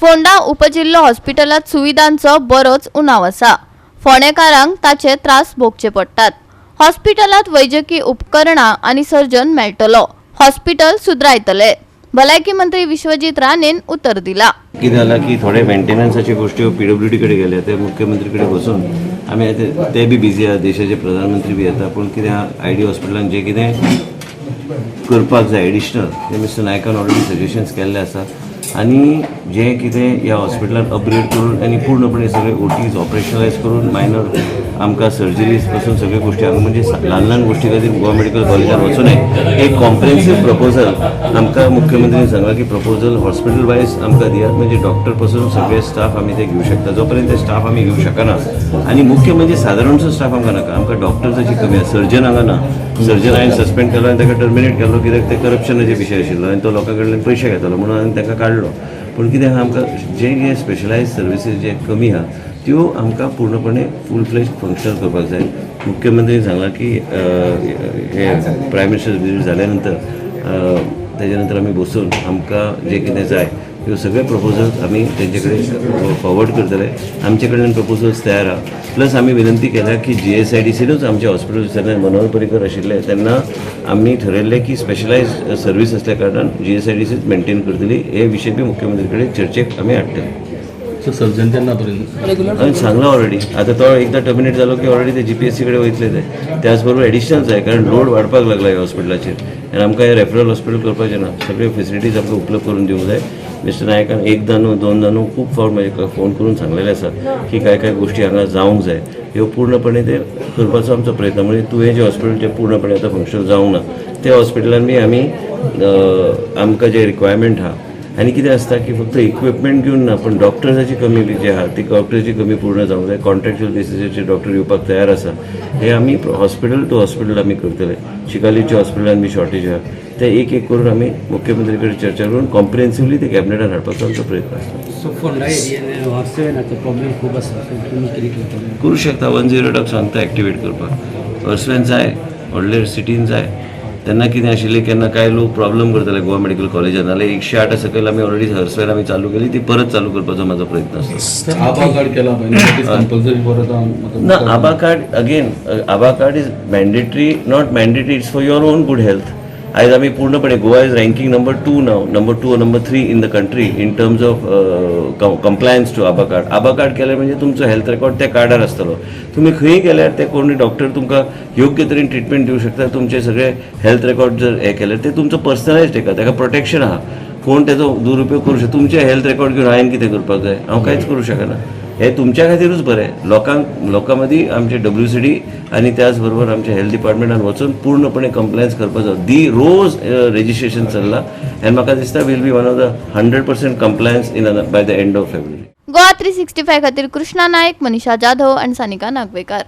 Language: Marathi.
फोंडा उपजिल्लो हॉस्पिटलात सुविधांचो बरोच उणाव आसा। फोंडेकारांक ताचे त्रास भोगचे पडटात। हॉस्पिटलात वैजकी उपकरणां आनी सर्जन मेळटलो। हॉस्पिटल सुधरायतले। भलायकी मंत्री विश्वजीत राणेन उत्तर दिला। कितें जाला की थोडे मेंटेनन्साची गोष्टी PWD कडे गेले, ते मुख्यमंत्री कडे बसून आमी ते बी बिजी आहात, देशाचे प्रधानमंत्री बी येता, पूण कितें ID हॉस्पिटलान जे कितें करपाक जाय एडिशनल ते मिस्टर नायकान ऑलरेडी सजेशन्स केल्ले आसा आनी जे कितें ह्या हॉस्पिटलान अपग्रेड करून आनी पूर्णपणे सगळे OTs ऑपरेशनलायज करून मायनर आमकां सर्जरीज पासून सगळे गोष्टी म्हणजे ल्हान ल्हान गोष्टी खातीर गोवा मेडिकल कॉलेजान वचून एक कॉम्प्रिहेन्सीव प्रपोजल आमकां मुख्यमंत्र्यान सांगला की प्रपोजल हॉस्पिटल वायज आमकां दियात, म्हणजे डॉक्टर पासून सगळे स्टाफ आमी ते घेवं शकता। जो पर्यंत स्टाफ आमी घेवं शकना आनी मुख्य म्हणजे सादारणसो स्टाफ आमकां नाका, आमकां डॉक्टर्साची कमी आसा। सर्जन हांगा ना, सर्जन हांवें सस्पेंड केलो आनी ताका टर्मिनेट केलो कित्याक ते करप्शनाचे विशय आशिल्लो आनी तो लोकां कडल्यान पयशे घेतालो म्हणून हांवें ताका काडलो। पूण कितें आमकां जे स्पेशलायज सर्विसीस जे कमी आहा त्यो आमकां पूर्णपणे फूल फ्लेज फंक्शनल करपाक जाय। मुख्यमंत्र्यान सांगला की हे प्रायम मिनिस्टर विजीट जाल्या नंतर तेजे नंतर आमी बसून आमकां जे कितें जाय ह्यो सगळे प्रपोजल्स आमी तेंचे कडेन फॉरवर्ड करतले। आमचे कडल्यान प्रपोजल्स तयार आहा। प्लस आमी विनंती केल्या की GSIDCनूच आमचे हॉस्पिटल जेन्ना मनोहर पर्रीकर आशिल्ले तेन्ना आमी ठरयल्लें की स्पेशलायज सर्वीस आसल्या कारणान GSIDCच मेंटेन करतली। हे विशय बी मुख्यमंत्री कडेन चर्चेक आमी हाडटले। सो सर्जन तेन्ना पर्यंत हांवें सांगला ऑलरेडी। आतां तो एकदां टर्मिनेट जालो की ऑलरेडी ते GPSC कडेन वयतले ते। त्याच बरोबर एडिशनल जाय कारण लोड वाडपाक लागला ह्या हॉस्पिटलाचेर आनी आमकां हे रेफरल हॉस्पिटल करपाचें ना, सगळे फेसिलिटीज आमकां उपलब्ध करून दिवंक जाय। मिस्टर नायकान एकदां न्हू दोनदां न्हू खूब फावट म्हाजे फोन करून सांगलेले आसा की काय गोष्टी हांगा जावंक जाय, ह्यो पूर्णपणे ते करपाचो आमचो प्रयत्न। म्हणजे तुवें जे हॉस्पिटल जे पूर्णपणे आतां फंक्शन जावंक ना त्या हॉस्पिटलान बी आमी आमकां जे रिक्वायरमेंट आहा आनी कितें आसता की फक्त इक्विपमेंट घेवन ना पण डॉक्टर्साची कमी बी जी आहा ती डॉक्टरची कमी पूर्ण जावंक जाय। कॉन्ट्रॅक्च्युअल बेसिसाचेर डॉक्टर येवपाक तयार आसा, हे आमी हॉस्पिटल टू हॉस्पिटल आमी करतले। चिकालीच्या हॉस्पिटलान बी शॉर्टेज आहा ते एक करून आमी मुख्यमंत्री कडेन चर्चा करून कॉम्प्रिहेन्सिवली ते कॅबिनेटान हाडपाचो आमचो प्रयत्न आसता। सो फोंडा एरियेन हॉस्पिटलाचो प्रॉब्लेम खूब आसा, सो तुमी कितें करतले? करूं शकता 108 सांगता एक्टिवेट करपाक। हर्सवेन जाय, व्हडले सिटीन जाय तेन्ना कितें आशिल्लें केन्ना काय लोक प्रॉब्लम करताले गोवा मेडिकल कॉलेजान, जाल्यार 108 सकयल आमी ऑलरेडी हर्सवेन आमी चालू केली, ती परत चालू करपाचो म्हाजो प्रयत्न आसा। आभा कार्ड केला कंपल्सरी परत ना, Abha card again Abha card is mandatory not mandatory, it's for your own good health. आयज आमी पूर्णपणे Goa is ranking number 2 now, number 2 or number 3 in the country in terms of compliance to Abha card. Abha card केल्यार म्हणजे तुमचो हेल्थ रेकॉर्ड त्या कार्डार आसतलो, तुमी खंय गेल्यार ते कोणी डॉक्टर तुमकां योग्य तरेन ट्रिटमेंट दिवंक शकता। तुमचे सगळे हेल्थ रेकॉर्ड जर हे केल्यार ते तुमचो पर्सनलायज ताका प्रोटेक्शन आहा, कोण तेजो दुरुपयोग करूं शकता। तुमचे हेल्थ रेकॉर्ड घेवन हांवें कितें करपाक जाय, हांव कांयच करूं शकना। हे तुमच्या खातीरूच बरें, लोकां मदीं आमचे WCD आनी त्याच बरोबर आमच्या हेल्थ डिपार्टमेंटान वचून पूर्णपणे कंप्लायन्स करपाचो। रोज रेजिस्ट्रेशन चल्लां आनी म्हाका दिसता will be one of the 100% compliance by the end of February. Goa 365 खातीर कृष्णा नायक, मनीषा जाधव आनी सानिका नागवेकर।